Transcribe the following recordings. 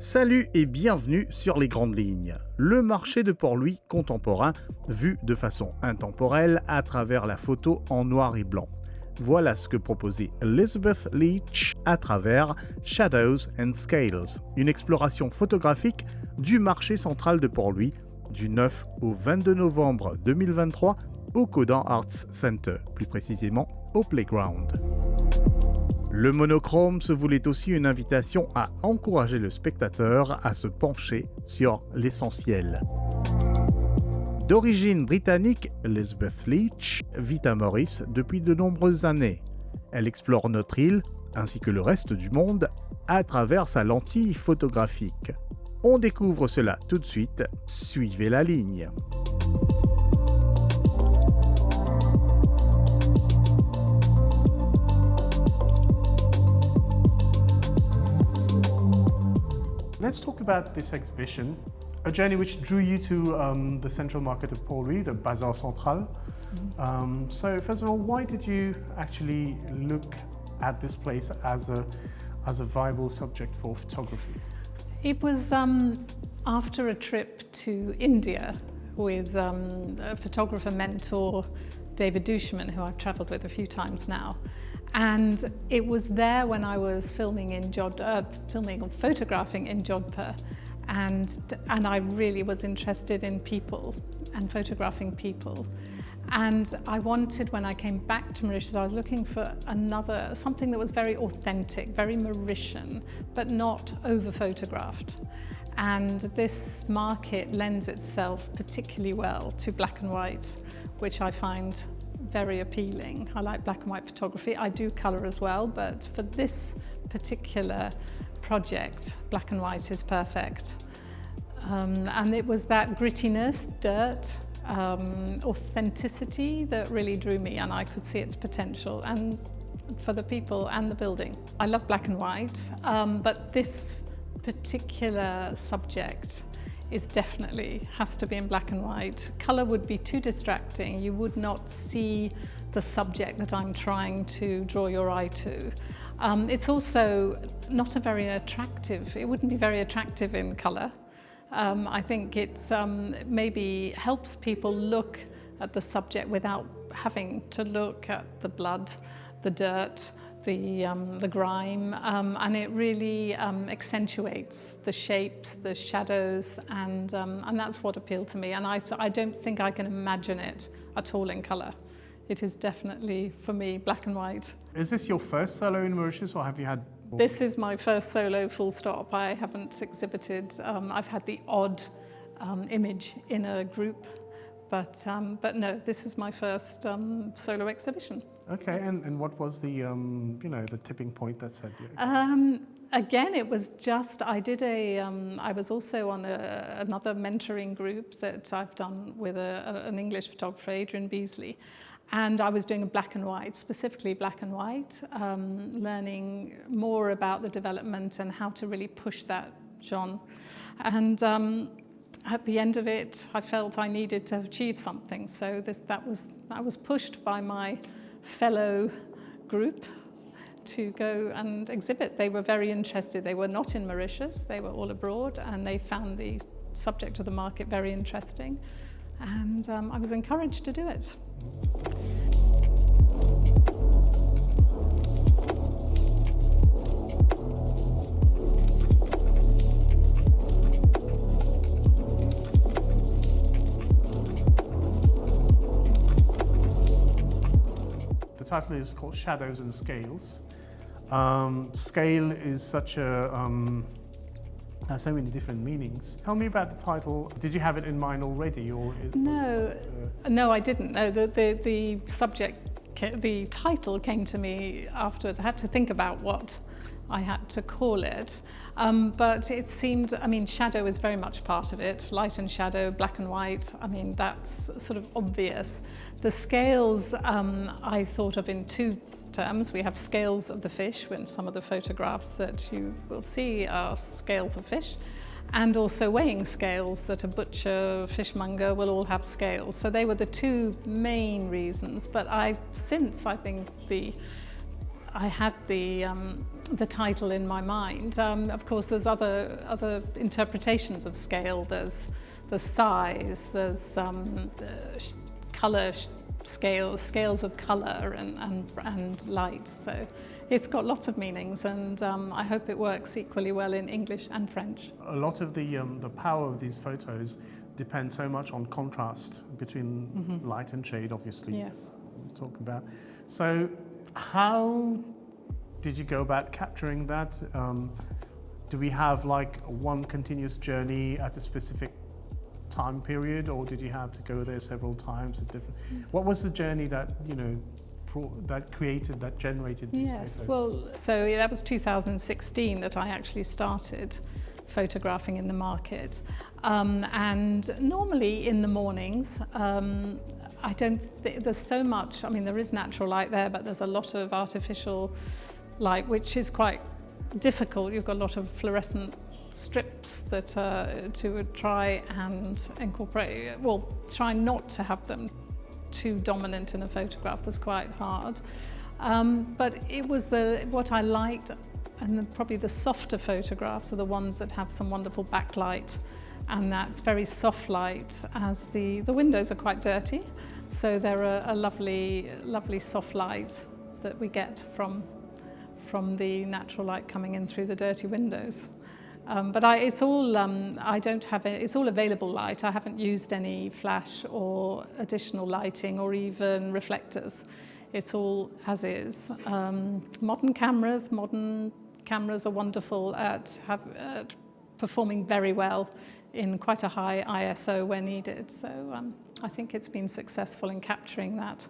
Salut et bienvenue sur Les Grandes Lignes, le marché de Port-Louis contemporain vu de façon intemporelle à travers la photo en noir et blanc. Voilà ce que proposait Leech à travers Shadows and Scales, une exploration photographique du marché central de Port-Louis du 9 au 22 novembre 2023 au Codan Arts Center, plus précisément au Playground. Le monochrome se voulait aussi une invitation à encourager le spectateur à se pencher sur l'essentiel. D'origine britannique, Leech vit à Maurice depuis de nombreuses années. Elle explore notre île, ainsi que le reste du monde, à travers sa lentille photographique. On découvre cela tout de suite, suivez la ligne. Let's talk about this exhibition, a journey which drew you to the central market of Port-Louis, the Bazar Central. So first of all, why did you actually look at this place as a viable subject for photography? It was after a trip to India with a photographer mentor, David Duchemin, who I've travelled with a few times now. And it was there when I was filming or photographing in Jodhpur, and I really was interested in people and photographing people. And I wanted, when I came back to Mauritius, I was looking for something that was very authentic, very Mauritian, but not over-photographed. And this market lends itself particularly well to black and white, which I find very appealing. I like black and white photography. I do colour as well, but for this particular project, black and white is perfect. And it was that grittiness, dirt, authenticity that really drew me, and I could see its potential and for the people and the building. I love black and white, but this particular subject has to be in black and white. Colour would be too distracting. You would not see the subject that I'm trying to draw your eye to. It's also not it wouldn't be very attractive in colour. I think it's maybe helps people look at the subject without having to look at the blood, the dirt, the grime, and it really accentuates the shapes, the shadows, and that's what appealed to me. And I don't think I can imagine it at all in colour. It is definitely, for me, black and white. Is this your first solo in Mauritius, or have you had? This is my first solo, full stop. I haven't exhibited. I've had the odd image in a group, but no, this is my first solo exhibition. Okay, and what was the the tipping point that said? Again, it was just I was also on another mentoring group that I've done with an English photographer, Adrian Beasley, and I was doing a black and white, specifically black and white, learning more about the development and how to really push that genre. And at the end of it, I felt I needed to achieve something, so that was pushed by my fellow group to go and exhibit. They were very interested. They were not in Mauritius, they were all abroad, and they found the subject of the market very interesting, and I was encouraged to do it. title is called Shadows and Scales. Scale is such a has so many different meanings. Tell me about the title. Did you have it in mind already, or No, I didn't. No, the subject, the title came to me afterwards. I had to think about what I had to call it, but it seemed, I mean, shadow is very much part of it, light and shadow, black and white, I mean, that's sort of obvious. The scales I thought of in two terms. We have scales of the fish, when some of the photographs that you will see are scales of fish, and also weighing scales that a butcher, fishmonger will all have scales. So they were the two main reasons, but I think I had the title in my mind. Of course, there's other interpretations of scale. There's the size, there's colour scales of colour and light. So it's got lots of meanings, and I hope it works equally well in English and French. A lot of the power of these photos depends so much on contrast between light and shade, obviously. Yes. We're talking about. So how did you go about capturing that? Do we have like one continuous journey at a specific time period, or did you have to go there several times at different? What was the journey that that generated these Yes, photos? well, so that was 2016 that I actually started photographing in the market, and normally in the mornings. I don't think there's so much, I mean, there is natural light there, but there's a lot of artificial light, which is quite difficult. You've got a lot of fluorescent strips that to try and incorporate, well, try not to have them too dominant in a photograph was quite hard. But it was what I liked, and probably the softer photographs are the ones that have some wonderful backlight, and that's very soft light, as the windows are quite dirty, so they're a lovely soft light that we get from the natural light coming in through the dirty windows. But it's all it's all available light. I haven't used any flash or additional lighting or even reflectors. It's all as is. Modern cameras are wonderful at performing very well in quite a high ISO where needed. So I think it's been successful in capturing that.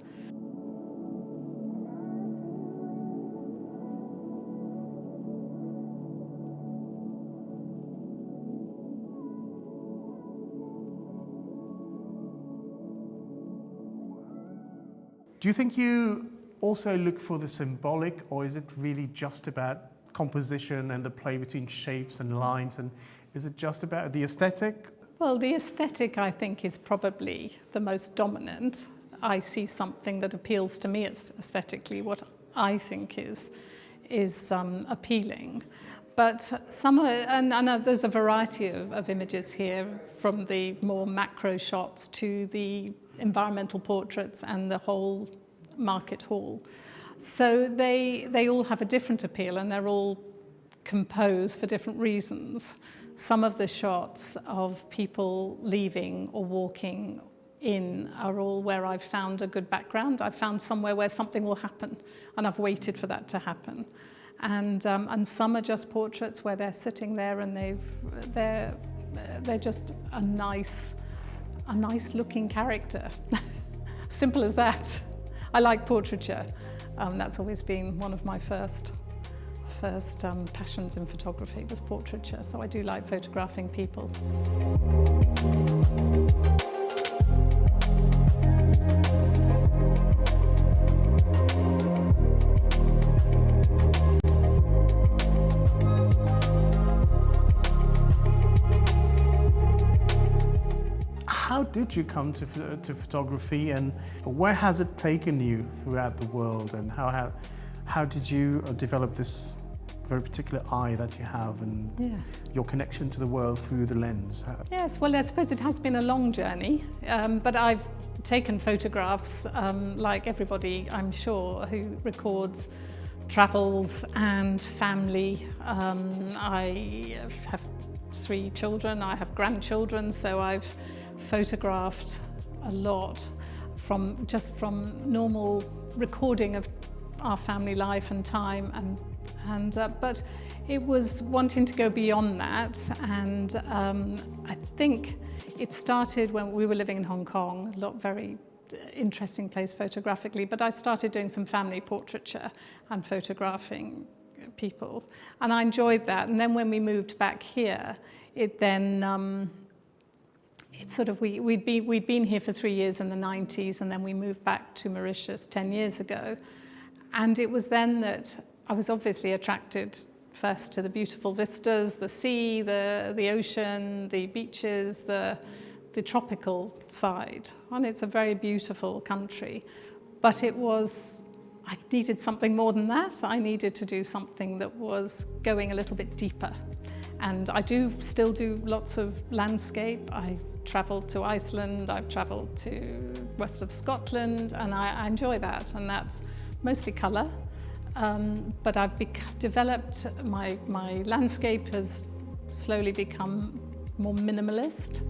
Do you think you also look for the symbolic, or is it really just about composition and the play between shapes and lines, and is it just about the aesthetic? Well, the aesthetic, I think, is probably the most dominant. I see something that appeals to me aesthetically, what I think is appealing. But there's a variety of images here, from the more macro shots to the environmental portraits and the whole market hall. So they all have a different appeal, and they're all composed for different reasons. Some of the shots of people leaving or walking in are all where I've found a good background. I've found somewhere where something will happen, and I've waited for that to happen. And some are just portraits where they're sitting there and they're just a nice looking character. Simple as that. I like portraiture. That's always been one of my first passions in photography, was portraiture. So I do like photographing people. How did you come to photography, and where has it taken you throughout the world, and how did you develop this very particular eye that you have, and your connection to the world through the lens? Yes, well, I suppose it has been a long journey, but I've taken photographs like everybody, I'm sure, who records travels and family. I have 3 children, I have grandchildren, so I've photographed a lot from normal recording of our family life and time, but it was wanting to go beyond that, and I think it started when we were living in Hong Kong, very interesting place photographically, but I started doing some family portraiture and photographing people, and I enjoyed that. And then when we moved back here, it then it sort of we'd been here for 3 years in the 90s, and then we moved back to Mauritius 10 years ago, and it was then that I was obviously attracted first to the beautiful vistas, the sea, the ocean, the beaches, the tropical side, and it's a very beautiful country. But I needed something more than that. I needed to do something that was going a little bit deeper. And I still do lots of landscape. I travelled to Iceland, I've travelled to west of Scotland, and I enjoy that, and that's mostly colour. But I've developed, my landscape has slowly become more minimalist.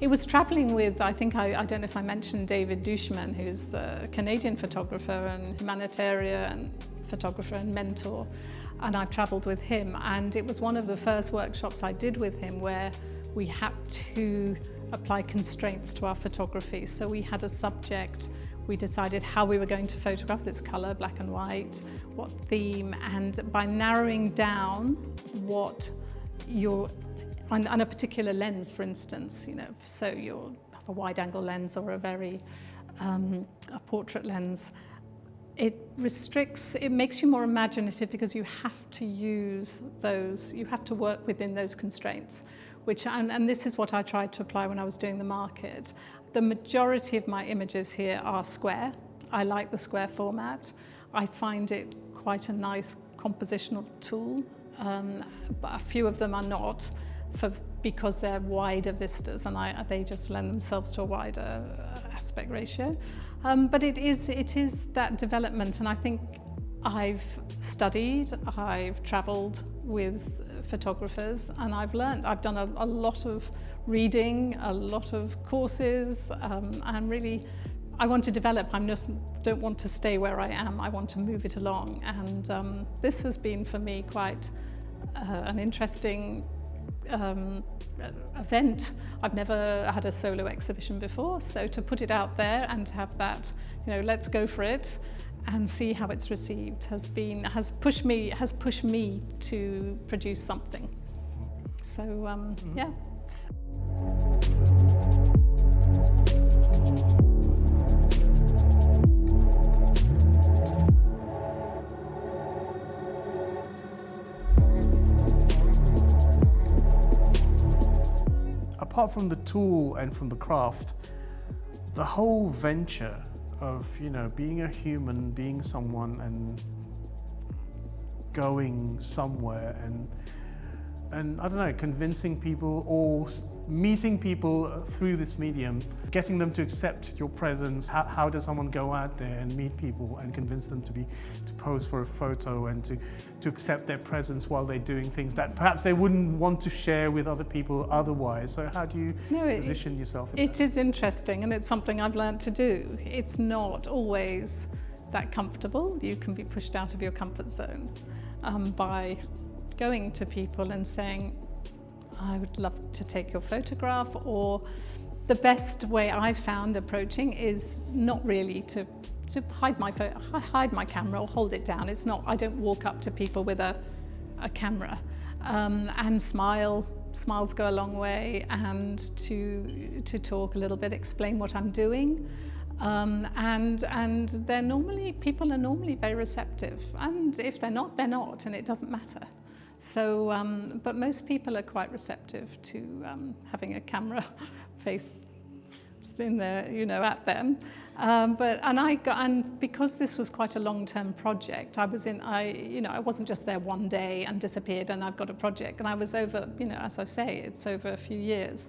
It was travelling with, I think, I don't know if I mentioned David Dushman, who's a Canadian photographer and humanitarian photographer and mentor, and I've travelled with him, and it was one of the first workshops I did with him where we had to apply constraints to our photography. So we had a subject, we decided how we were going to photograph this colour, black and white, what theme, and by narrowing down what on a particular lens, for instance, so you have a wide-angle lens or a portrait lens, it makes you more imaginative because you have to use those, you have to work within those constraints, and this is what I tried to apply when I was doing the market. The majority of my images here are square. I like the square format. I find it quite a nice compositional tool, but a few of them are not, because they're wider vistas, and they just lend themselves to a wider aspect ratio. But it is that development, and I think I've studied, I've travelled with photographers, and I've learned. I've done a lot of reading, a lot of courses, and really I want to develop. I just don't want to stay where I am. I want to move it along, and this has been for me quite an interesting event. I've never had a solo exhibition before, so to put it out there and to have that, let's go for it and see how it's received has pushed me to produce something. So yeah. Apart from the tool and from the craft, the whole venture of, being a human, being someone and going somewhere and I don't know, convincing people or meeting people through this medium, getting them to accept your presence. How does someone go out there and meet people and convince them to pose for a photo and to accept their presence while they're doing things that perhaps they wouldn't want to share with other people otherwise? So how do you position yourself in that? It is interesting, and it's something I've learned to do. It's not always that comfortable. You can be pushed out of your comfort zone by going to people and saying, I would love to take your photograph, or the best way I've found approaching is not really to hide my camera or hold it down. It's not, I don't walk up to people with a camera and smiles go a long way, and to talk a little bit, explain what I'm doing. And people are normally very receptive, and if they're not, and it doesn't matter. So, but most people are quite receptive to having a camera face in there, at them. And because this was quite a long-term project, I wasn't just there one day and disappeared and I've got a project. And I was over, as I say, it's over a few years.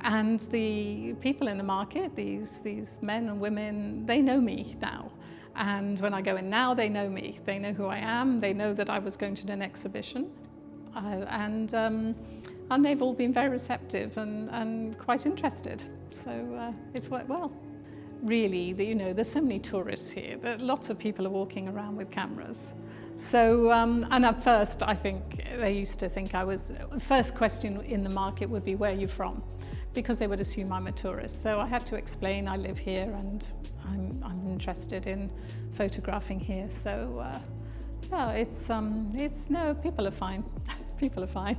And the people in the market, these men and women, they know me now. And when I go in now, they know me. They know who I am. They know that I was going to an exhibition. And they've all been very receptive and quite interested. So it's worked well. Really, there's so many tourists here that lots of people are walking around with cameras. So, and at first, I think they used to think the first question in the market would be, where are you from? Because they would assume I'm a tourist. So I had to explain I live here and I'm interested in photographing here. So, yeah, no, people are fine. People are fine.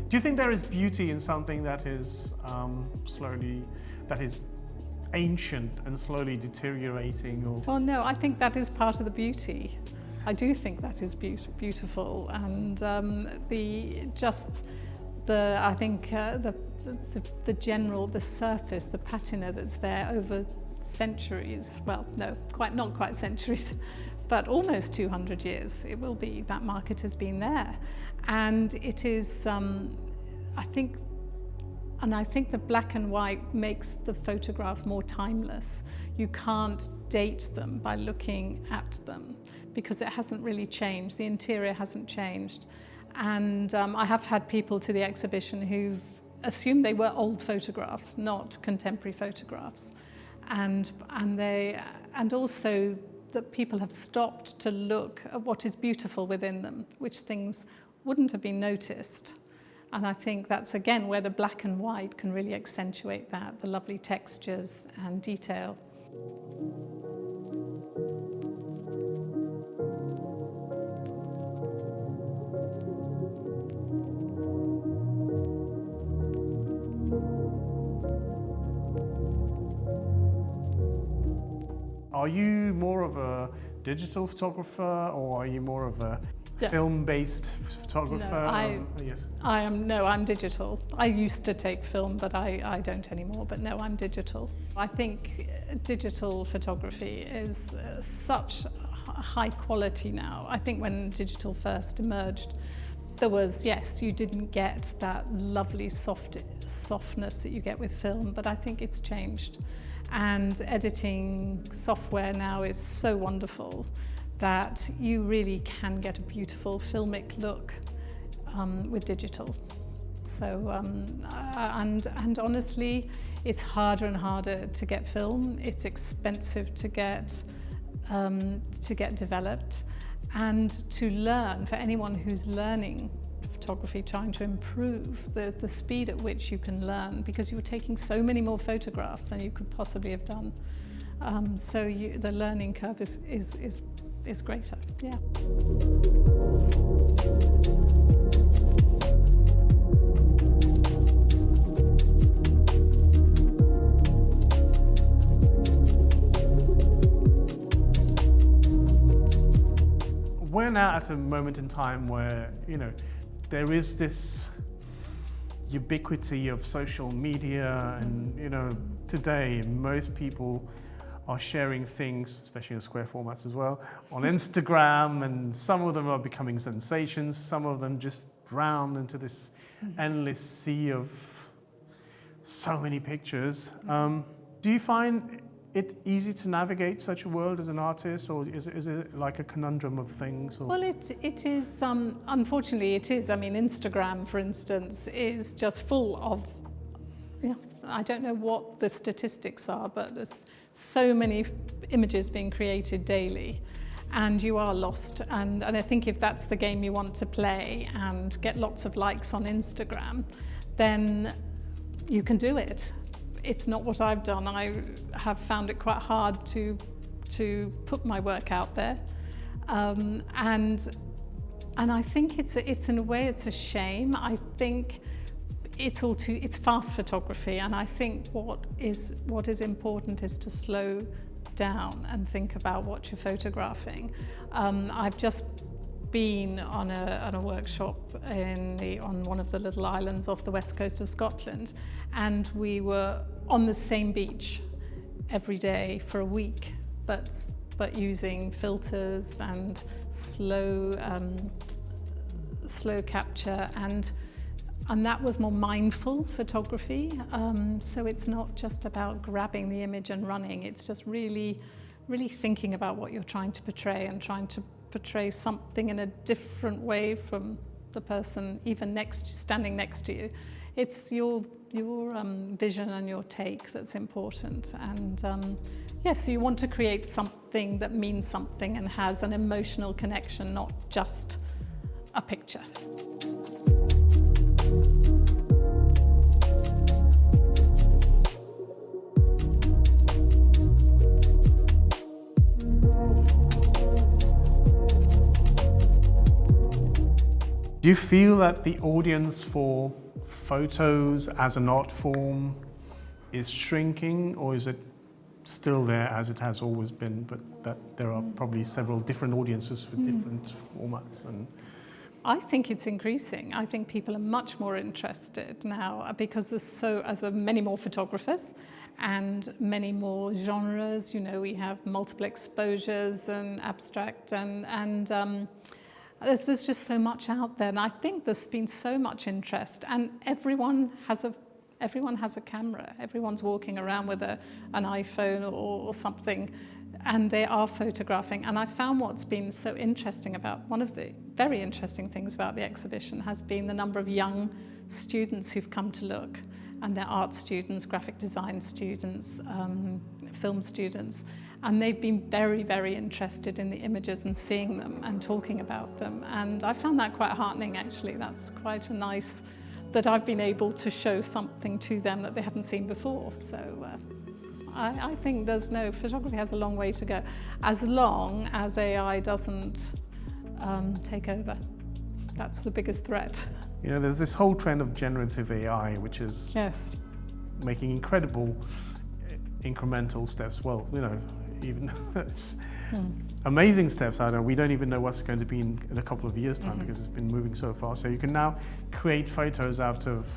Do you think there is beauty in something that is that is ancient and slowly deteriorating? Or? Well, no, I think that is part of the beauty. I do think that is beautiful, and the surface, the patina that's there over centuries. Well, no, not quite centuries, but almost 200 years. It will be, that market has been there, and it is. I think the black and white makes the photographs more timeless. You can't date them by looking at them because it hasn't really changed. The interior hasn't changed. And I have had people to the exhibition who've assumed they were old photographs, not contemporary photographs. And also that people have stopped to look at what is beautiful within them, which things wouldn't have been noticed. And I think that's, again, where the black and white can really accentuate that, the lovely textures and detail. Are you more of a digital photographer, or are you more of a film-based photographer? Yes. I'm digital. I used to take film, but I don't anymore. But no, I'm digital. I think digital photography is such high quality now. I think when digital first emerged, there was, yes, you didn't get that lovely softness that you get with film, but I think it's changed. And editing software now is so wonderful that you really can get a beautiful filmic look with digital. So, and honestly, it's harder and harder to get film. It's expensive to get developed, and to learn, for anyone who's learning photography, trying to improve the speed at which you can learn, because you were taking so many more photographs than you could possibly have done. So the learning curve is greater, yeah. We're now at a moment in time where, there is this ubiquity of social media, and today most people are sharing things, especially in square formats as well, on Instagram, and some of them are becoming sensations, some of them just drown into this endless sea of so many pictures. Do you find it easy to navigate such a world as an artist, or is it like a conundrum of things? Or? Well, it is, unfortunately it is. I mean, Instagram, for instance, is just full of, I don't know what the statistics are, but there's so many images being created daily, and you are lost. And I think if that's the game you want to play and get lots of likes on Instagram, then you can do it. It's not what I've done. I have found it quite hard to put my work out there, and I think it's in a way it's a shame. I think it's fast photography, and I think what is important is to slow down and think about what you're photographing. I've just been on a workshop on one of the little islands off the west coast of Scotland, and we were on the same beach every day for a week, but but using filters and slow capture, and that was more mindful photography. So it's not just about grabbing the image and running, it's just really thinking about what you're trying to portray and trying to portray something in a different way from the person even standing next to you. It's your vision and your take that's important, and so you want to create something that means something and has an emotional connection, not just a picture. Do you feel that the audience for photos as an art form is shrinking, or is it still there as it has always been, but that there are probably several different audiences for different formats? And I think it's increasing. I think people are much more interested now because there's many more photographers and many more genres. You know, we have multiple exposures and abstract and there's just so much out there, and I think there's been so much interest, and everyone has a camera. Everyone's walking around with an iPhone or something, and they are photographing. And I found what's been so interesting one of the very interesting things about the exhibition has been the number of young students who've come to look, and they're art students, graphic design students, film students. And they've been very, very interested in the images and seeing them and talking about them. And I found that quite heartening, actually. That's quite nice that I've been able to show something to them that they haven't seen before. So I think photography has a long way to go, as long as AI doesn't take over. That's the biggest threat. you know, there's this whole trend of generative AI, which is making incredible incremental steps. Well, you know, even it's amazing steps. We don't even know what's going to be in a couple of years' time because it's been moving so fast. So you can now create photos out of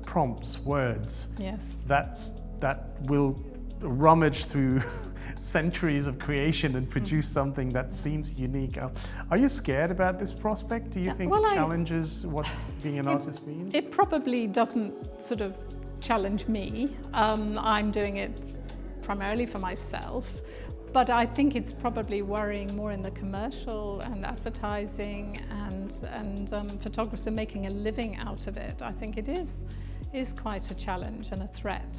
prompts, words. Yes. That will rummage through centuries of creation and produce something that seems unique. Are you scared about this prospect? Do you think it challenges what being an artist means? It probably doesn't sort of challenge me. I'm doing it primarily for myself, but I think it's probably worrying more in the commercial and advertising and photographers are making a living out of it. I think it is quite a challenge and a threat.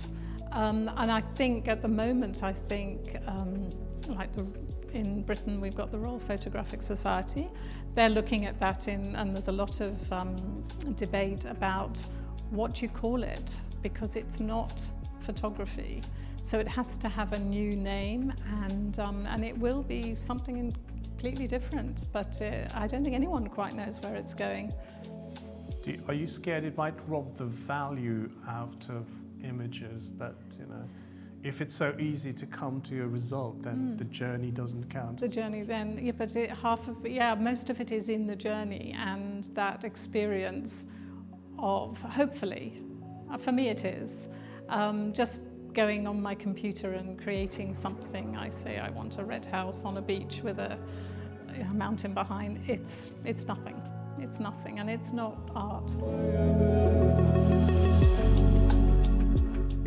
And I think at the moment, in Britain, we've got the Royal Photographic Society. They're looking at that and there's a lot of debate about what you call it, because it's not photography. So it has to have a new name, and it will be something completely different. But I don't think anyone quite knows where it's going. Are you scared it might rob the value out of images, that, you know, if it's so easy to come to a result, then the journey doesn't count? The journey then, most of it is in the journey, and that experience of, hopefully, for me it is, just going on my computer and creating something. I say I want a red house on a beach with a mountain behind. It's nothing. It's nothing, and it's not art.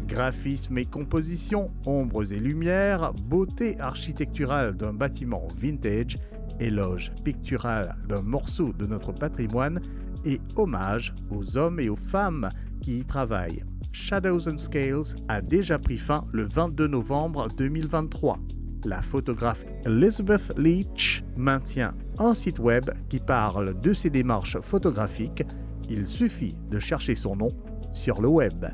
Graphisme et composition, ombres et lumières, beauté architecturale d'un bâtiment vintage, éloge pictural d'un morceau de notre patrimoine et hommage aux hommes et aux femmes qui y travaillent. Shadows and Scales a déjà pris fin le 22 novembre 2023. La photographe Elizabeth Leech maintient un site web qui parle de ses démarches photographiques. Il suffit de chercher son nom sur le web.